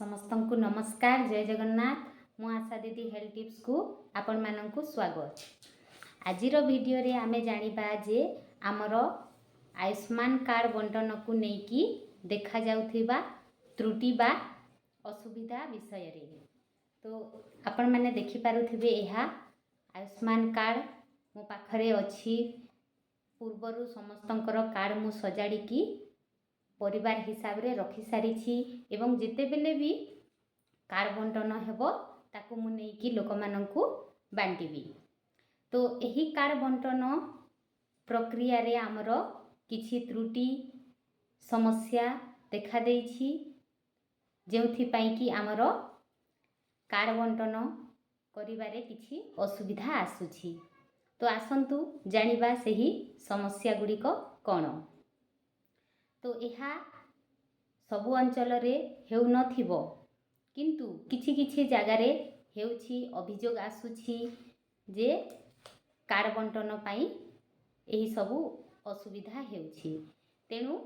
समस्तंकु नमस्कार। जय जगन्नाथ। मु आशा दीदी हेल्थ टिप्स को आपण मानंकु स्वागत। आजिर वीडियो रे आमे जानिबा जे आमर आयुष्मान कार्ड बंटन को नेकी देखा जाउथिबा त्रुटि बा असुविधा विषय रे। तो आपण माने देखि पारुथिबे एहा आयुष्मान कार्ड मो पाखरे अछि। पूर्वरु समस्तंकर कार्ड मु सजाड़ी की परिवार हिसाब रे रखी सारी एवं जिते बेले भी कार्ड बंटन हेबो ताकू मु नै कि लोक माननकु बांटीबी। तो एही कार्ड बंटन प्रक्रिया रे हमरो किछि त्रुटि समस्या देखा देइछि जेउथि पई कि हमरो कार्ड बंटन करिबारे किछि असुविधा आसुछि। तो आसंतु जानिबा सेही समस्या गुड़िक कोन। तो यह सबु अंचल रे हेउ नथिबो किंतु किछि किछि जगार हेउछि अभियोग आसुछि जे कार्ड बंटन पाई एही सबु असुविधा हेउछि। तेणु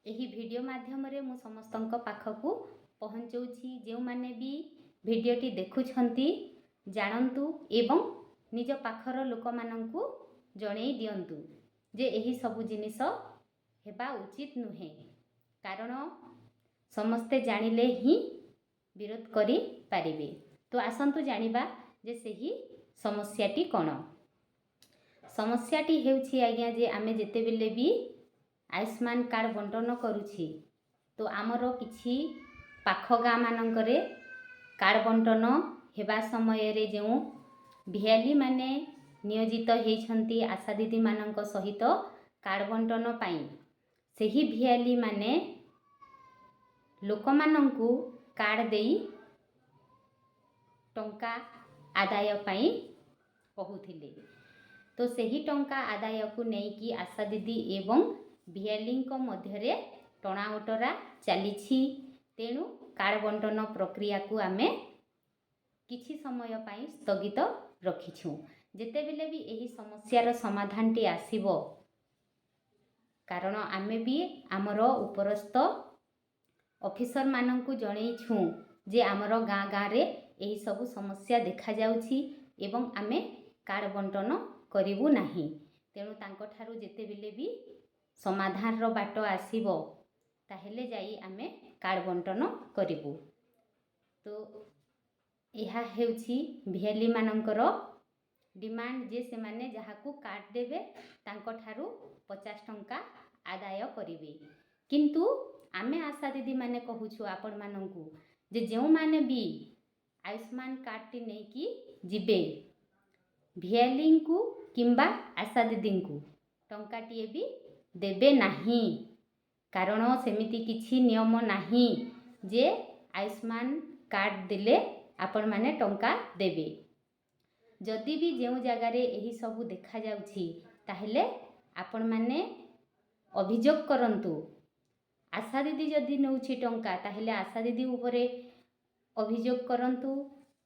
एही वीडियो माध्यम रे मु समस्तंक पाखकु पहुंचौछि। जे माने भी वीडियोटी देखुछंती जानंतु एवं निज पाखर लोक मानंकु जणै दियंतु जे एही सबु जिनिस हेबा उचित नुहे। कारण समस्ते जानिले ही विरोध करी पारिबे। तो आसंतु जानिबा जे सेही समस्याटी कोन। समस्याटी हेउछि आज्ञा जे आमे जेते बेले भी आयुष्मान कार्ड बंटन करूछि तो आमरो किछि पाख गाँ मानंकरे कार्ड बंटन हेबा समय रे जेउ भियाली माने नियोजित हेइछंती आशा दीदी मानंक सहित कार्ड बंटन पाई सेही भियाली माने लोक मानंकु कार्ड देई टंका आदाय पाई कहूथिले। तो सेही टंका आदाय को नै कि आशा दीदी एवं भियालींक मध्यरे टणाउटरा चलीछि। तेणु कार्ड बंटन प्रक्रिया को आमे किछि समय पाई स्थगित रखिछु। जेते बेले भी एही समस्यार समाधान टी आसीबो कारण आमे भी आमर उपरस्थ ऑफिसर मानंकु जणैछु जे आमर गाँ गाँ रे एही सबु समस्या देखा जाउछि एवं आमे कार्ड बंटन करिवु नाही। तेणु तांको ठारू जेते बेले भी समाधान रो बाट आसीबो ताहेले जाई आमे कार्ड बंटन करिवु। तो यह हेउछि भियाली मानंकर डिमांड जे से माने जहाकू कार्ड देबे तांको ठारू 50 टंका आदाय करिवे। किंतु आमे आशा दीदी माने कहूछु आपण मानंकु जे जेउ माने भी आयुष्मान कार्ड टी नै कि जिबे भियालींकु किंबा आशा दीदींकु टंका टीए भी देबे नाही। कारण सेमिति किछि नियम नाही जे आयुष्मान कार्ड दिले आपण माने टंका देबे। जदि भी जेउ जगार एही सबु देखा जाउछि ताहेले आपण माने अभियोग करंतु। आशा दीदी जदि नउछि टंका ताहेले आशा दीदी उपरे अभियोग करंतु।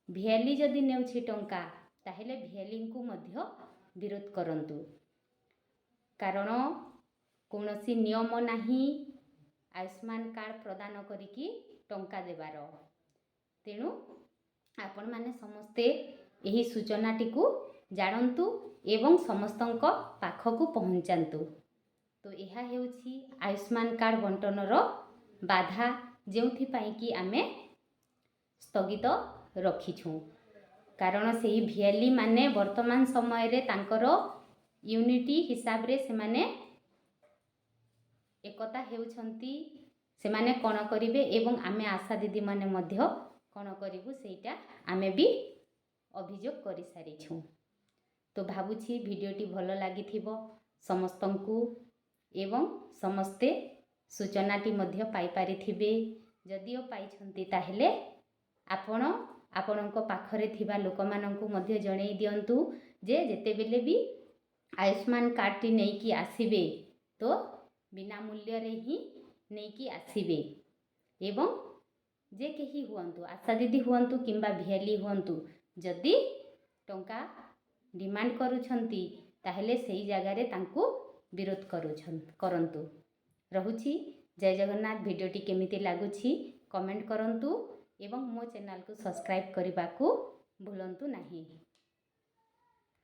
भियाली जदि नउछि टंका ताहेले भियालींकु मध्य विरोध करंतु। कारण कोनोसी नियम नाही आयुष्मान कार्ड प्रदान करिकी टंका देबार। तेणु आपण माने समस्ते एही सूचनाटी को जानंतु एवं समस्तंक पाखकु पहुंचांतु। तो यह हेउछि आयुष्मान कार्ड बंटनर बाधा जेउथि पई कि आमे स्थगित रखिछु। कारण सेही भियाली माने वर्तमान समय रे तांकर यूनिटी हिसाब रे से माने एकता हेउछंती से माने कोन करिवे एवं आमे आशा दीदी माने मध्य कोन करिवु सेटा आमे भी अभियोग करि सारिछु। तो भाबुछि वीडियोटी भलो लागिथिबो समस्तंकु एवं समस्ते सूचनाटी मध्य पाई पारिथिबे। जदिओ पाइछंती ताहेले आपण आपणको पाखरे थिबा लोक मानंकु मध्य जणै दियंतु जे जेते बेले भी आयुष्मान कार्ड टी नै कि आसीबे तो बिना मूल्य रे ही नै कि आसीबे। एवं जे केही हुअंतु आशा दीदी हुअंतु किंबा भियाली हुअंतु जदि टंका डिमांड करूछंती ताहेले सेही जगार तांकु विरोध करंतु। रहुछि। जय जगन्नाथ। वीडियोटी केमिति लागुछि କମେଣ୍ଟ କରନ୍ତୁ ଏବଂ ମୋ ଚ୍ୟାନେଲକୁ ସବସ୍କ୍ରାଇବ୍ କରିବାକୁ ଭୁଲନ୍ତୁ ନାହିଁ।